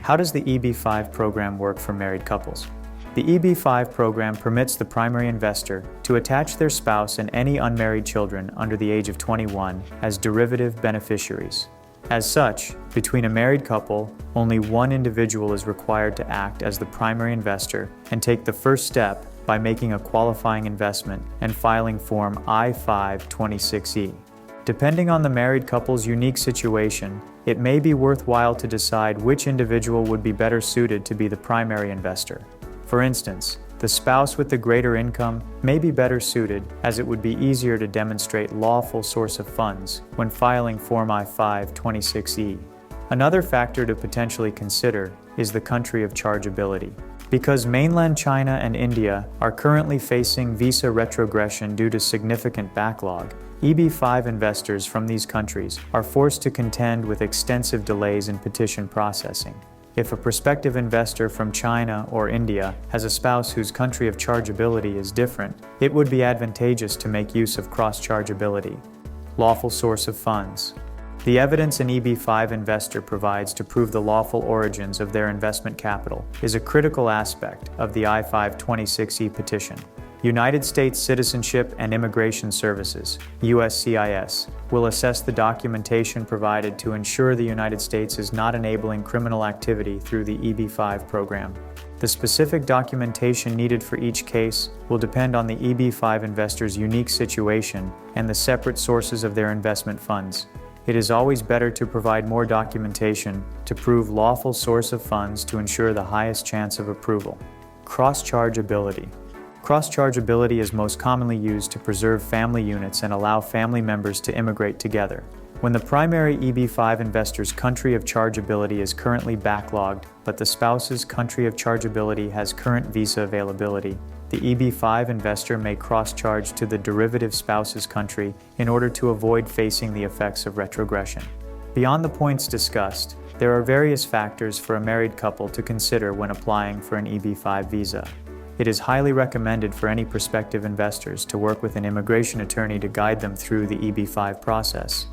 How does the EB-5 program work for married couples? The EB-5 program permits the primary investor to attach their spouse and any unmarried children under the age of 21 as derivative beneficiaries. As such, between a married couple, only one individual is required to act as the primary investor and take the first step by making a qualifying investment and filing Form I-526E. Depending on the married couple's unique situation, it may be worthwhile to decide which individual would be better suited to be the primary investor. For instance, the spouse with the greater income may be better suited, as it would be easier to demonstrate lawful source of funds when filing Form I-526E. Another factor to potentially consider is the country of chargeability. Because mainland China and India are currently facing visa retrogression due to significant backlog, EB-5 investors from these countries are forced to contend with extensive delays in petition processing. If a prospective investor from China or India has a spouse whose country of chargeability is different, it would be advantageous to make use of cross-chargeability. Lawful source of funds. The evidence an EB-5 investor provides to prove the lawful origins of their investment capital is a critical aspect of the I-526E petition. United States Citizenship and Immigration Services, USCIS, will assess the documentation provided to ensure the United States is not enabling criminal activity through the EB-5 program. The specific documentation needed for each case will depend on the EB-5 investor's unique situation and the separate sources of their investment funds. It is always better to provide more documentation to prove lawful source of funds to ensure the highest chance of approval. Cross-chargeability. Cross-chargeability is most commonly used to preserve family units and allow family members to immigrate together. When the primary EB-5 investor's country of chargeability is currently backlogged, but the spouse's country of chargeability has current visa availability, the EB-5 investor may cross-charge to the derivative spouse's country in order to avoid facing the effects of retrogression. Beyond the points discussed, there are various factors for a married couple to consider when applying for an EB-5 visa. It is highly recommended for any prospective investors to work with an immigration attorney to guide them through the EB-5 process.